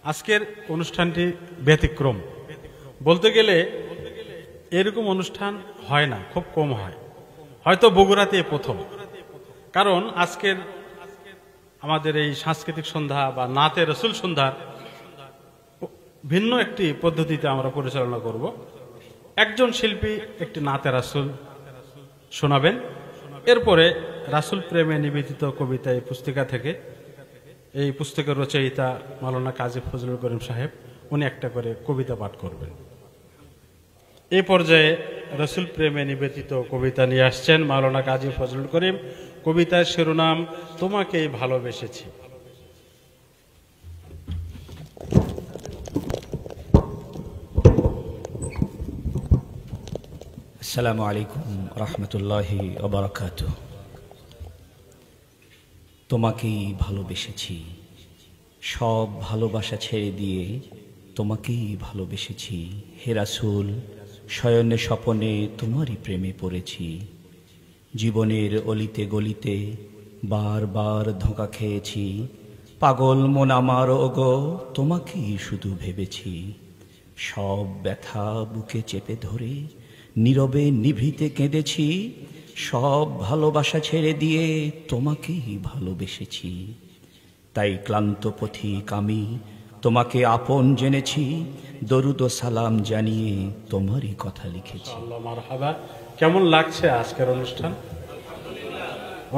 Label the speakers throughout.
Speaker 1: আজকের অনুষ্ঠানটি ব্যতিক্রম বলতে গেলে এরকম অনুষ্ঠান হয় না, খুব কম হয়, হয়তো বগুড়াতে প্রথম। কারণ আজকের আমাদের এই সাংস্কৃতিক সন্ধ্যা বা নাতে রসুল সন্ধ্যার ভিন্ন একটি পদ্ধতিতে আমরা পরিচালনা করব। একজন শিল্পী একটি নাতে রাসুল শোনাবেন, এরপরে রাসুল প্রেমে নিবেদিত কবিতা এই পুস্তিকা থেকে, এই পুস্তকের রচয়িতা মাওলানা কাজী ফজলুল করিম সাহেব, উনি একটা করে কবিতা পাঠ করবেন। এই পর্যায়ে রসুল প্রেমে নিবেদিত কবিতা নিয়ে আসছেন মাওলানা কাজী ফজলুল করিম। কবিতার শিরোনাম তোমাকেই ভালোবেসেছি।
Speaker 2: আসসালামু আলাইকুম রহমতুল্লাহি ওয়া বারাকাতুহু। তোমাকেই ভালোবেসেছি, সব ভালোবাসা ছেড়ে দিয়ে তোমাকেই ভালোবেসেছি। হে রাসূল, শয়নে স্বপনে তোমারই প্রেমে পড়েছি। জীবনের অলিতে গলিতে বারবার ধোঁকা খেয়েছি। পাগল মন আমার ওগো, তোমাকেই শুধু ভেবেছি। সব ব্যথা বুকে চেপে ধরে নীরবে নিভৃতে কেঁদেছি। সব ভালোবাসা ছেড়ে দিয়ে তোমাকেই ভালোবেসেছি। তাই ক্লান্ত পথিক আমি তোমাকে আপন জেনেছি। দরুদ ও সালাম জানিয়ে তোমারই কথা লিখেছি।
Speaker 1: মারহাবা। কেমন লাগছে আজকের অনুষ্ঠান?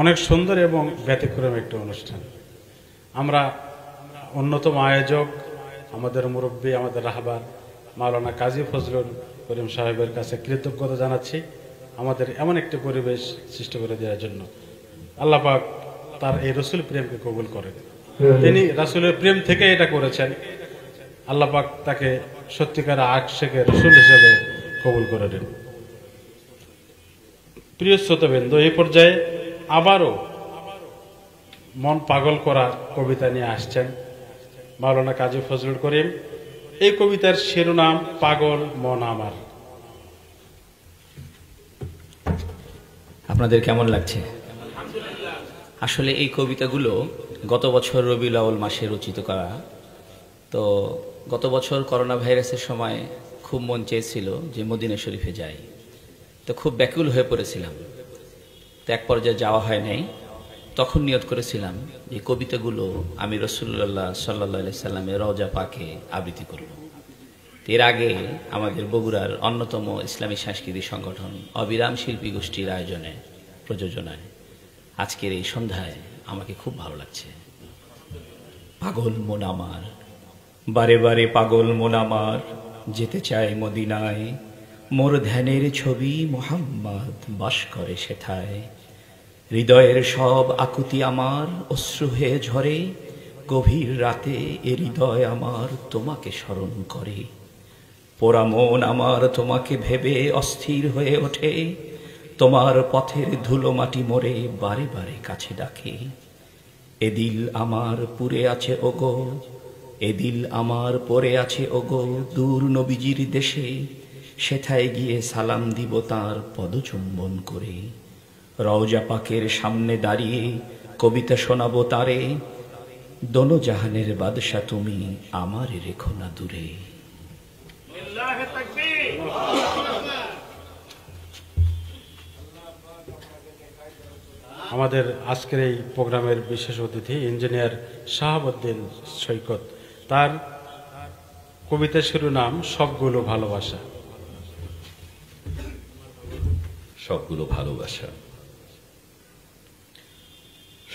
Speaker 1: অনেক সুন্দর এবং ব্যতিক্রম একটা অনুষ্ঠান। আমরা অন্যতম আয়োজক আমাদের মুরব্বী, আমাদের রাহবার মাওলানা কাজী ফজলুল করিম সাহেবের কাছে কৃতজ্ঞতা জানাচ্ছি আমাদের এমন একটি পরিবেশ সৃষ্টি করে দেওয়ার জন্য। আল্লাহ পাক তার এই রসুল প্রেমকে কবুল করেন। তিনি রাসূলের প্রেম থেকে এটা করেছেন। আল্লাহ পাক তাকে সত্যিকার আশিকে রসুল হিসেবে কবুল করে দেন। প্রিয় শ্রোতাবৃন্দ, এই পর্যায়ে আবারও মন পাগল করা কবিতা নিয়ে আসছেন মাওলানা কাজী ফজলুল করিম। এই কবিতার শিরোনাম পাগল মন আমার।
Speaker 2: আপনাদের কেমন লাগছে? আসলে এই কবিতাগুলো গত বছর রবিউল আউয়াল মাসে রচিত করা। তো গত বছর করোনা ভাইরাসের সময় খুব মন চেয়েছিল যে মদিনা শরীফে যাই, তো খুব ব্যাকুল হয়ে পড়েছিলাম। তো এক পর্যায়ে যাওয়া হয় নাই। তখন নিয়ত করেছিলাম যে কবিতাগুলো আমি রাসূলুল্লাহ সাল্লাল্লাহু আলাইহি সাল্লামের রওজা পাকে আবৃত্তি করব। এর আগে আমাদের বগুড়ার অন্যতম ইসলামী সাংস্কৃতিক সংগঠন অবিরাম শিল্পী গোষ্ঠীর আয়োজনে প্রযোজনায় আজকের এই সন্ধ্যায় আমাকে খুব ভালো লাগছে। পাগল মন আমার, বারে বারে পাগল মন আমার, যেতে চায় মদিনায়। মোর ধ্যানের ছবি মুহাম্মদ বাস করে সেথায়। হৃদয়ের সব আকুতি আমার অশ্রু হয়ে ঝরে। গভীর রাতে এ হৃদয় আমার তোমাকে স্মরণ করে। পোড়া মন আমার তোমাকে ভেবে অস্থির হয়ে ওঠে। তোমার পথের ধুলো মাটি মোরে বারে বারে কাছে ডাকে। এ দিল আমার পুরে আছে ওগো, এ দিল আমার পড়ে আছে ওগো দূর নবীজির দেশে। সেথায় গিয়ে সালাম দিব তাঁর পদচুম্বন করে। রওজা পাকের সামনে দাঁড়িয়ে কবিতা শোনাবো তারে। দোনো জাহানের বাদশা তুমি আমার রেখো না দূরে।
Speaker 1: আমাদের আজকের এই প্রোগ্রামের বিশেষ অতিথি ইঞ্জিনিয়ার শাহাবুদ্দিন সৈকত, তার কবিতার শিরোনাম সবগুলো ভালোবাসা।
Speaker 3: সবগুলো ভালোবাসা,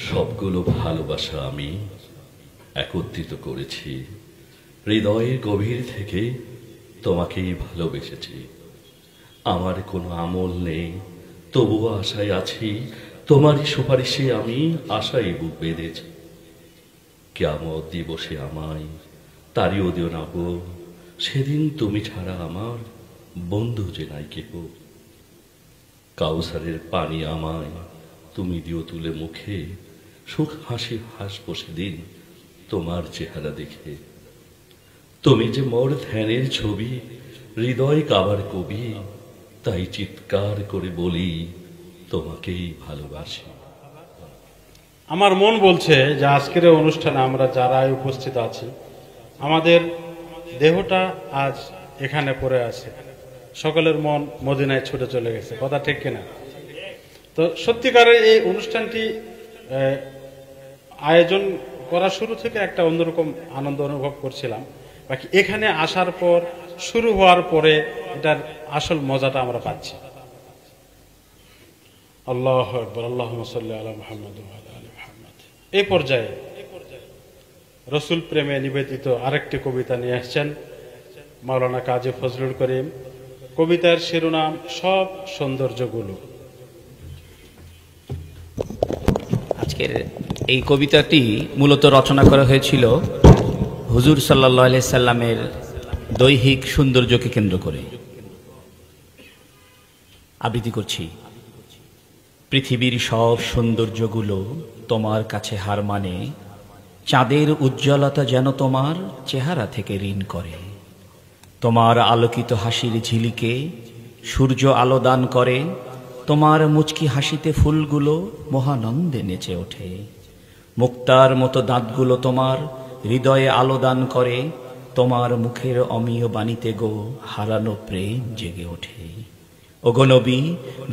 Speaker 3: সবগুলো ভালোবাসা আমি একত্রিত করেছি। হৃদয়ের গভীর থেকে তোমাকেই ভালোবেসেছি। আমার কোনো আমল নেই, তবুও আশায় আছি। তোমারই সুপারিশে আমি আশায় বুক বেঁধেছি। কিয়ামত দিবসে আমায় তাড়িয়ে দিও না গো, সেদিন তুমি ছাড়া আমার বন্ধু যে নাই কেহ। কাউসারের পানি আমায় তুমি দিও তুলে মুখে। সুখ হাসি হাসবো সেদিন তোমার চেহারা দেখে। তুমি যে মোর ধ্যানের ছবি, হৃদয় কাবার কবি। তাই চিৎকার করে বলি তোমাকেই ভালোবাসি।
Speaker 1: আমার মন বলছে যে আজকের অনুষ্ঠানে আমরা যারা উপস্থিত আছি আমাদের দেহটা আজ এখানে পড়ে আছে, সকলের মন মদিনায় ছুটে চলে গেছে, কথা ঠিক কিনা? তো সত্যিকারের এই অনুষ্ঠানটি আয়োজন করা শুরু থেকে একটা অন্যরকম আনন্দ অনুভব করছিলাম, বাকি এখানে আসার পর শুরু হওয়ার পরে এটার আসল মজাটা আমরা পাচ্ছি। আল্লাহু আকবার, আল্লাহুম্মা সাল্লি আলা মুহাম্মাদ ওয়া আলা আলি মুহাম্মাদ। এই পর্যায়ে রসুল প্রেমে নিবেদিত আরেকটি কবিতা নিয়ে আসছেন মাওলানা কাজী ফজলুল করিম। কবিতার শিরোনাম সব সৌন্দর্যগুলো।
Speaker 2: আজকের এই কবিতাটি মূলত রচনা করা হয়েছিল হুজুর সাল্লাল্লাহু আলাইহি সাল্লামের দৈহিক সৌন্দর্যকে কেন্দ্র করে। আবৃত্তি করছি। পৃথিবীর সব সৌন্দর্যগুলো তোমার কাছে হার মানে, চাঁদের উজ্জ্বলতা যেন তোমার চেহারা থেকে ঋণ করে। তোমার আলোকিত হাসির ঝিলিকে সূর্য আলো দান করে, তোমার মুচকি হাসিতে ফুলগুলো মহানন্দে নেচে ওঠে। মুক্তার মতো দাঁতগুলো তোমার হৃদয়ে আলো দান করে, তোমার মুখের অমীয় বাণীতে গো হারানো প্রেম জেগে ওঠে। ওগো নবী,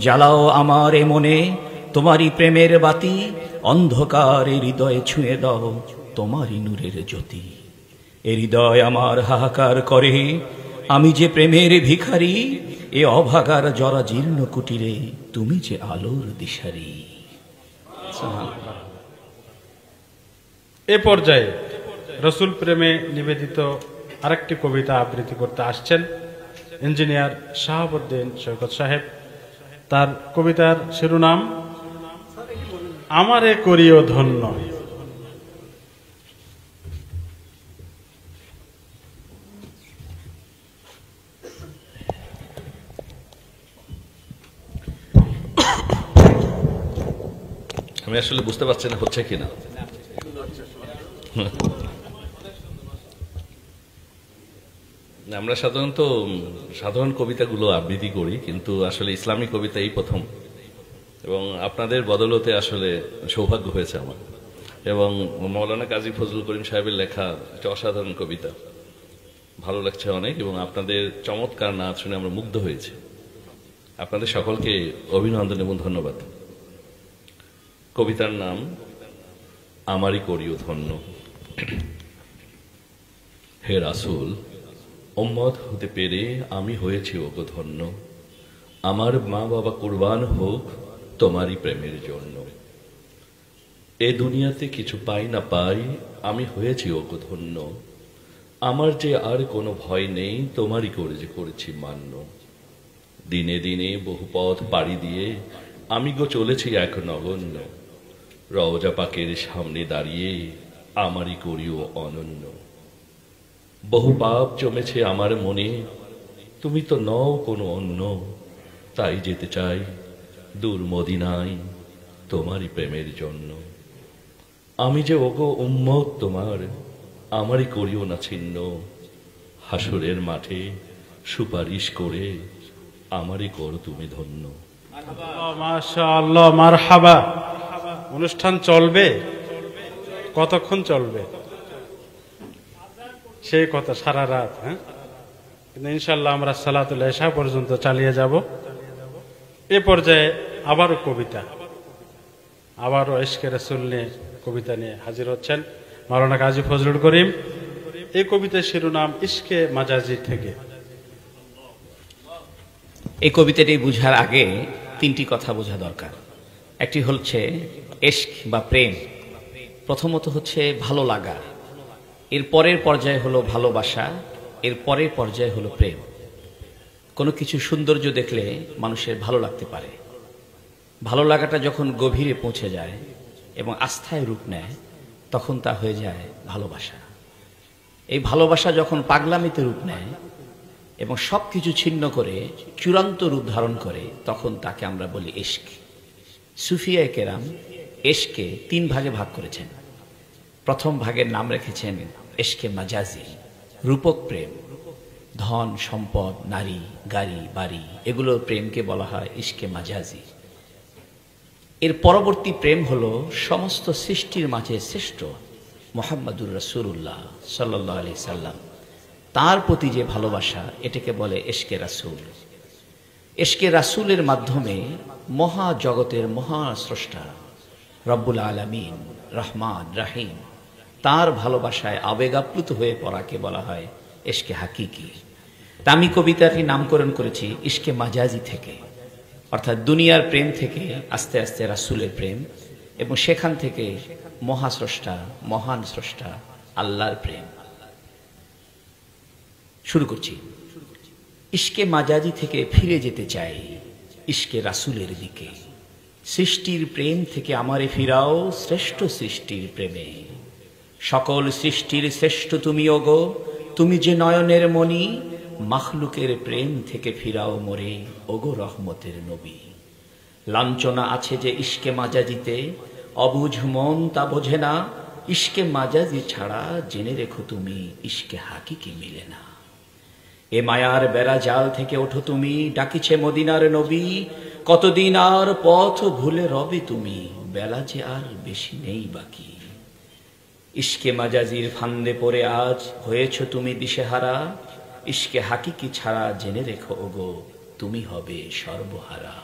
Speaker 2: জ্বালাও আমার এ মনে তোমারই প্রেমের বাতি, অন্ধকারে হৃদয়ে ছুঁয়ে দাও তোমারই নূরের জ্যোতি। এ হৃদয় আমার হাহাকার করে, আমি যে প্রেমের ভিখারি, এ অভাগার জরা জীর্ণ কুটিরে তুমি যে আলোর দিশারি।
Speaker 1: এ পর্যায়ে রসুল প্রেমে নিবেদিত আরেকটি কবিতা আবৃত্তি করতে আসছেন ইঞ্জিনিয়ার শাহাবুদ্দিন সৈকত সাহেব। তার কবিতার শিরোনাম আমারে করিও ধন্য।
Speaker 3: আমি আসলে বুঝতে পারছি না হচ্ছে কিনা। আমরা সাধারণত সাধারণ কবিতাগুলো আবৃত্তি করি, কিন্তু আসলে ইসলামী কবিতা এই প্রথম, এবং আপনাদের বদলতে আসলে সৌভাগ্য হয়েছে আমার। এবং মাওলানা কাজী ফজলুল করিম সাহেবের লেখা একটা অসাধারণ কবিতা, ভালো লাগছে অনেক, এবং আপনাদের চমৎকার নাচ শুনে আমরা মুগ্ধ হয়েছি। আপনাদের সকলকে অভিনন্দন এবং ধন্যবাদ। কবিতার নাম আমারই করিও ধন্য। হে রাসূল, উম্মত হতে পেরে আমি হয়েছি ওগো ধন্য। আমার মা বাবা কুরবান হোক তোমারই প্রেমের জন্য। এ দুনিয়াতে কিছু পাই না পাই আমি হয়েছি ওগো ধন্য। আমার যে আর কোনো ভয় নেই তোমারই করে যে করেছি মান্য। দিনে দিনে বহু পথ পাড়ি দিয়ে আমি গো চলেছি এক নগণ্য। রওজা পাকের সামনে দাঁড়িয়ে আমারই করিও অনন্য। বহু পাপ জমেছে আমার মনে, তুমি তো নও কোনো অন্য। তাই যেতে চাই দূর মদিনায় তোমারই প্রেমের জন্য। আমি যে ওগো উম্মত তোমার, আমারই করিও না ছিন্ন। হাসরের মাঠে সুপারিশ করে আমারই করো তুমি ধন্য।
Speaker 1: মাশাআল্লাহ, মারহাবা। অনুষ্ঠান চলবে কতক্ষণ? চলবে সেই কথা সারা রাত। হ্যাঁ, কিন্তু ইনশাল্লাহ আমরা সালাতুল ইশা পর্যন্ত চালিয়ে যাব। এ পর্যায়ে আবারও কবিতা, আবারও ইশকে রাসূল নিয়ে কবিতা নিয়ে হাজির হচ্ছেন মাওলানা কাজী ফজলুল করিম। এই কবিতার শিরোনাম ইশকে মাজাজি থেকে।
Speaker 2: এই কবিতাটি বুঝার আগে তিনটি কথা বোঝা দরকার। একটি হচ্ছে ইশক বা প্রেম। প্রথমত হচ্ছে ভালো লাগা, এর পরের পর্যায়ে হলো ভালোবাসা, এর পরের পর্যায়ে হলো প্রেম। কোনো কিছু সৌন্দর্য দেখলে মানুষের ভালো লাগতে পারে। ভালো লাগাটা যখন গভীরে পৌঁছে যায় এবং আস্থায় রূপ নেয়, তখন তা হয়ে যায় ভালোবাসা। এই ভালোবাসা যখন পাগলামিতে রূপ নেয় এবং সব কিছু ছিন্ন করে চূড়ান্ত রূপ ধারণ করে, তখন তাকে আমরা বলি ইশক। সুফিয়ায়ে কেরাম ইশককে 3 ভাগে ভাগ করেছেন। প্রথম ভাগের নাম রেখেছেন ইশকে মাজাজি, রূপক প্রেম। ধন সম্পদ, নারী, গাড়ি, বাড়ি, এগুলোর প্রেমকে বলা হয় ইশকে মাজাজি। এর পরবর্তী প্রেম হলো সমস্ত সৃষ্টির মাঝে শ্রেষ্ঠ, মোহাম্মদুর রাসূলুল্লাহ সাল্লাল্লাহু আলাইহি সাল্লাম, তার প্রতি যে ভালোবাসা, এটাকে বলে ইশকে রাসূল। ইশকে রাসূলের মাধ্যমে মহা জগতের মহা স্রষ্টা রব্বুল আলামিন রহমান রাহিম, তার ভালোবাসায় আবেগ আপ্লুত হয়ে পড়াকে বলা হয় ইশকে হাকিকি। তা আমি কবিতাটি নামকরণ করেছি ইশকে মাজাজি থেকে, অর্থাৎ দুনিয়ার প্রেম থেকে আস্তে আস্তে রাসূলের প্রেম, এবং সেখান থেকে মহাস্রষ্টা মহান স্রষ্টা আল্লাহর প্রেম। শুরু করছি। ইশকে মাজাজি থেকে ফিরে যেতে চাই ইশকে রাসূলের দিকে, সৃষ্টির প্রেম থেকে আমারে ফিরাও শ্রেষ্ঠ সৃষ্টির প্রেমে। সকল সৃষ্টির শ্রেষ্ঠ তুমি ওগো, তুমি যে নয়নের মণি, মাখলুকের প্রেম থেকে ফিরাও মোরে ওগো রহমতের নবী। লাঞ্ছনা আছে যে ইশকে মাজাজিতে, অবুঝ মন তা বোঝে না, ইশকে মাজাজি ছাড়া জেনে রেখো তুমি ইশকে হাকিকি মিলে না। এ মায়ার বেড়া জাল থেকে ওঠো তুমি, ডাকিছে মদিনার নবী, কতদিন আর পথ ভুলে রবে তুমি, বেলা যে আর বেশি নেই বাকি। ইশকে মাজাজির ফান্দে পড়ে আজ হয়েছ তুমি দিশেহারা, ইশকে হাকিকি ছাড়া জেনে রেখো ওগো তুমি হবে সর্বহারা।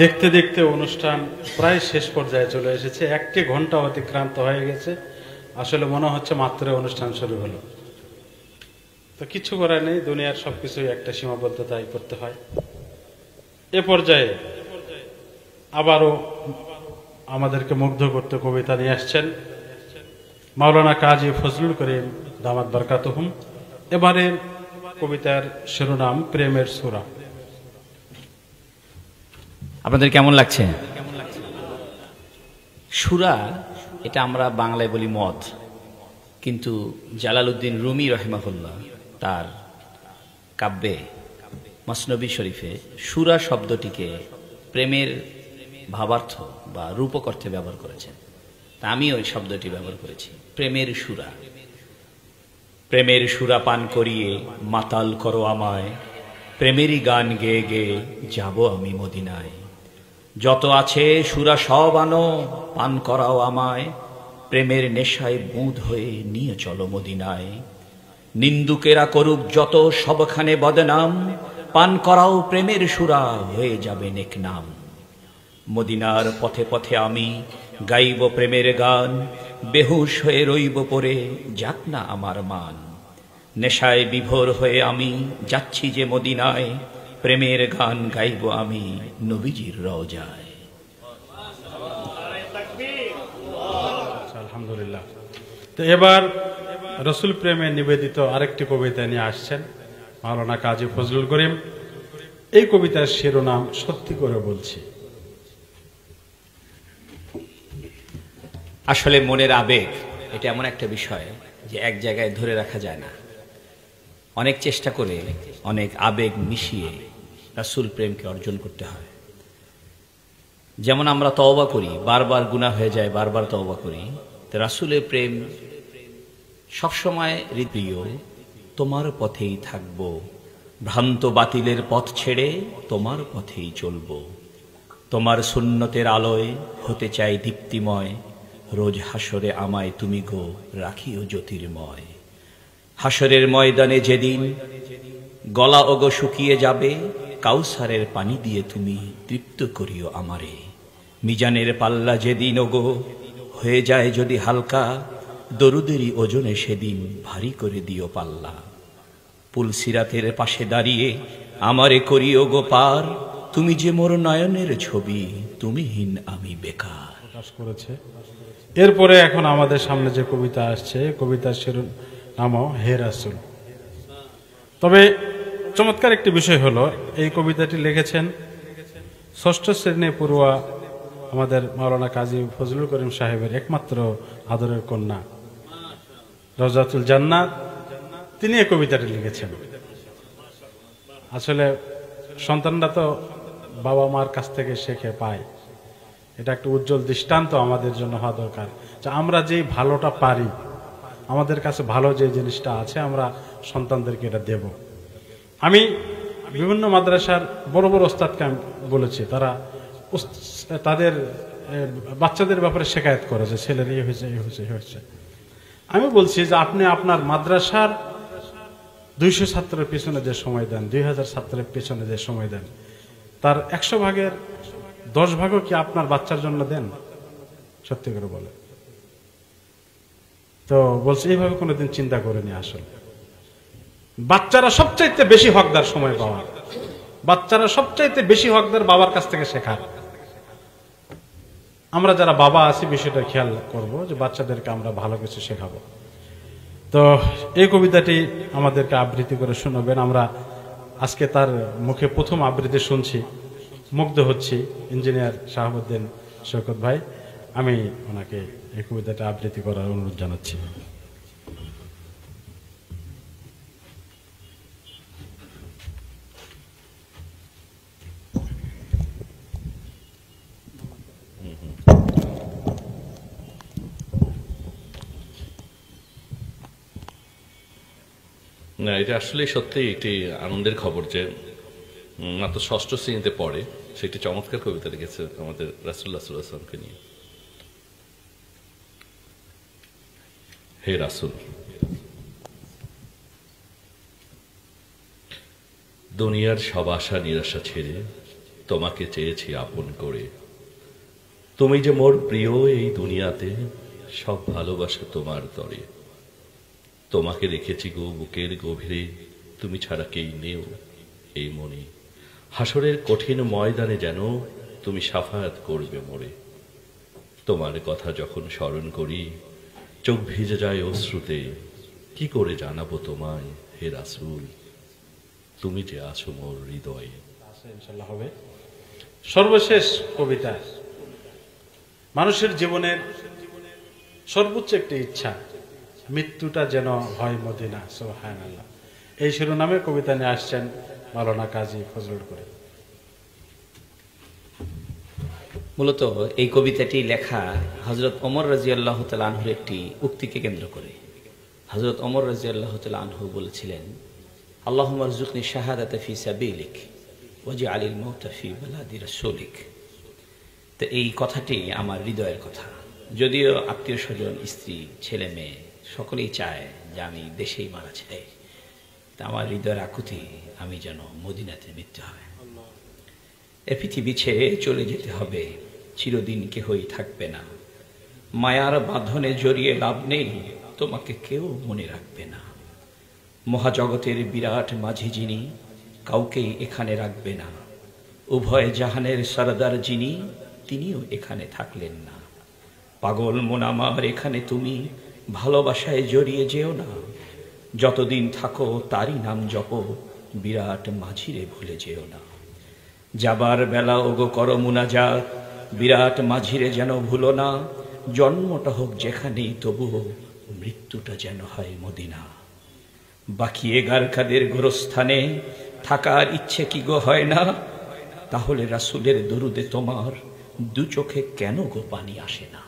Speaker 1: দেখতে দেখতে অনুষ্ঠান প্রায় শেষ পর্যায়ে চলে এসেছে, 1 ঘন্টা অতিক্রান্ত হয়ে গেছে। আসলে মনে হচ্ছে মাত্র অনুষ্ঠান শুরু হলো। তো কিছু করার নেই, দুনিয়ার সবকিছুই একটা সীমাবদ্ধতায় করতে হয়। এ পর্যায়ে আবারও আমাদেরকে মুগ্ধ করতে কবিতা নিয়ে আসছেন মাওলানা কাজী ফজলুল করিম দামাত বরকাতুহুম। এবারের কবিতার শিরোনাম প্রেমের সূরা।
Speaker 2: আপনাদের কেমন লাগছে? সূরা, এটা আমরা বাংলায় বলি মদ, কিন্তু জালালউদ্দিন রুমি রহিমাহুল্লাহ তার কাব্যে মসনবী শরীফে সূরা শব্দটিকে প্রেমের ভাবার্থ বা রূপক অর্থে ব্যবহার করেছেন। তা আমি ওই শব্দটি ব্যবহার করেছি, প্রেমের সূরা। প্রেমের সূরা পান করিয়ে মাতাল করো আমায়, প্রেমেরই গান গেয়ে গেয়ে যাব আমি মদিনায়। যত আছে সূরা সব আনো, পান করাও আমায়, প্রেমের নেশায় বুঁদ হয়ে নিয়ে চলো মদিনায়। নিন্দুকেরা করুক যত সবখানে বদনাম, পান করাও প্রেমের সূরা হয়ে যাবে নেক নাম। মদিনার পথে পথে আমি গাইব প্রেমের গান, বেহুশ হয়ে রইব পড়ে যাক না আমার মান। নেশায় বিভোর হয়ে আমি যাচ্ছি যে মদিনায়, প্রেমের গান গাইব আমি নবীজির রওজায়।
Speaker 1: আলহামদুলিল্লাহ। তো এবার রসুল প্রেমে নিবেদিত আরেকটি কবিতা নিয়ে আসছেন মাওলানা কাজী ফজলুল করিম। এই কবিতার শিরোনাম সত্যি করে বলছি।
Speaker 2: আসলে মনের আবেগ এটা এমন একটা বিষয় যে এক জায়গায় ধরে রাখা যায় না। অনেক চেষ্টা করে অনেক আবেগ মিশিয়ে রাসূল প্রেমকে অর্জন করতে হয়। যেমন আমরা তওবা করি, বারবার গুনাহ হয়ে যায়, বারবার তওবা করি। তো রাসূলের প্রেম সবসময় হৃদয়, তোমার পথেই থাকব, ভ্রান্ত বাতিলের পথ ছেড়ে তোমার পথেই চলব। তোমার সুন্নতের আলোয় হতে চাই দীপ্তিময়, রোজ হাসরে আমায় তুমি গো রাখিও জ্যোতির্ময়। হাসরের ময়দানে যেদিন গলা ওগো শুকিয়ে যাবে, কাউসারের পানি দিয়ে তুমি তৃপ্ত করিও আমারে। মিজানের পাল্লা যেদিন ওগো হয়ে যায় যদি হালকা, দরুদেরই ওজনে সেদিন ভারী করে দিও পাল্লা। পুলসিরাতের পাশে দাঁড়িয়ে আমারে করিও গো পার, তুমি যে মোর নয়নের ছবি, তুমিহীন আমি বেকার।
Speaker 1: প্রকাশ করেছে। এরপরে এখন আমাদের সামনে যে কবিতা আসছে, কবিতার শিরোনামও হে রাসূল। তবে চমৎকার একটি বিষয় হলো, এই কবিতাটি লিখেছেন 6ষ্ঠ শ্রেণী পড়ুয়া আমাদের মাওলানা কাজী ফজলুল করিম সাহেবের একমাত্র আদরের কন্যা রওজাতুল জান্নাত, তিনি এই কবিতাটি লিখেছেন। আসলে সন্তানরা তো বাবা মার কাছ থেকে শেখে পায়, এটা একটা উজ্জ্বল দৃষ্টান্ত আমাদের জন্য হওয়া দরকার যে আমরা যেই ভালোটা পারি, আমাদের কাছে ভালো যে জিনিসটা আছে, আমরা সন্তানদেরকে এটা দেব। আমি বিভিন্ন মাদ্রাসার বড় বড় ওস্তাদকে আমি বলেছি, তারা তাদের বাচ্চাদের ব্যাপারে শেখায়ত করে যে ছেলের এই হয়েছে এই হয়েছে এই হয়েছে। আমি বলছি যে আপনি আপনার মাদ্রাসার 200 ছাত্রের পিছনে যে সময় দেন, 2000 ছাত্রের পিছনে যে সময় দেন, তার 100 ভাগের 10 ভাগও কি আপনার বাচ্চার জন্য দেন? সত্যি করে বলে। তো বলছে এইভাবে কোনোদিন চিন্তা করিনি। আসলে বাচ্চারা সবচাইতে বেশি হকদার সময় পাওয়ার, বাচ্চারা সবচাইতে বেশি হকদার বাবার কাছ থেকে শেখার। আমরা যারা বাবা আছি বিষয়টা খেয়াল করব যে বাচ্চাদেরকে আমরা ভালো কিছু শেখাবো। তো এই কবিতাটি আমাদেরকে আবৃত্তি করে শোনাবেন। আমরা আজকে তার মুখে প্রথম আবৃত্তি শুনছি, মুগ্ধ হচ্ছি। ইঞ্জিনিয়ার শাহাবুদ্দিন শওকত ভাই, আমি ওনাকে এই কবিতাটা আবৃত্তি করার অনুরোধ জানাচ্ছি।
Speaker 3: না, এটা আসলে সত্যি একটি আনন্দের খবর যে মাত্র 6ষ্ঠ শ্রেণীতে পড়ে সে একটি চমৎকার কবিতা লিখেছে আমাদের রাসূলুল্লাহ সাল্লাল্লাহু আলাইহি ওয়াসাল্লামকে নিয়ে। হে রাসূল, দুনিয়ার সব আশা নিরাশা ছেড়ে তোমাকে চেয়েছি আপন করে। তুমি যে মোর প্রিয় এই দুনিয়াতে, সব ভালোবাসা তোমার তরে। তোমাকে রেখেছি গো বুকের গভীরে, তুমি ছাড়া কেই নেও এই মনে। হাসরের কঠিন ময়দানে যেন তুমি শাফায়াত করবে মোরে। তোমার কথা যখন স্মরণ করি চোখ ভিজে যায় অশ্রুতে। কি করে জানাবো তোমায় হে রাসূল, তুমি যে আছো মোর হৃদয়ে।
Speaker 1: ইনশাআল্লাহ হবে। সর্বশেষ কবিতা, মানুষের জীবনের সর্বোচ্চ একটি ইচ্ছা, মৃত্যুটা যেন হয় মদিনা। সুবহানাল্লাহ। এই শিরোনামে কবিতা নিয়ে আসছেন মাওলানা কাজী ফজলুল করিম।
Speaker 2: মূলত এই কবিতাটি লেখা হযরত ওমর রাদিয়াল্লাহু তাআলা আনহুর একটি উক্তিকে কেন্দ্র করে। হযরত ওমর রাদিয়াল্লাহু তাআলা আনহু বলেছিলেন, আল্লাহুম্মা রযুকনি শাহাদাতা ফি সাবিলিক ওয়াজআলিল মাউতা ফি বালাদি রাসূলিক। তো এই কথাটি আমার হৃদয়ের কথা। যদিও আত্মীয় স্বজন, স্ত্রী, ছেলে মেয়ে সকলেই চায় যে আমি দেশেই মারা চাই, তা আমার হৃদয়ের আকুতি আমি যেন মদিনাতে মৃত্যু হয়। এ পৃথিবী ছেড়ে চলে যেতে হবে, চিরদিন কেহই থাকবে না। মায়ার বাঁধনে জড়িয়ে লাভ নেই, তোমাকে কেউ মনে রাখবে না। মহাজগতের বিরাট মাঝি যিনি, কাউকেই এখানে রাখবে না। উভয় জাহানের সরদার যিনি, তিনিও এখানে থাকলেন না। পাগল মন আমার এখানে তুমি, ভালোবাসায় জড়িয়ে যেও না। যতদিন থাকো তারই নাম জপো, বিরাট মাঝিরে ভুলে যেও না। যাবার বেলা ওগো করো মুনাজাত, বিরাট মাঝিরে যেন ভুলো না। জন্মটা হোক যেখানেই তবুও মৃত্যুটা যেন হয় মদিনা। বাকি এগারকাদের গোরস্থানে থাকার ইচ্ছে কি গো হয় না? তাহলে রাসূলের দরুদে তোমার দু চোখে কেন গো পানি আসে না?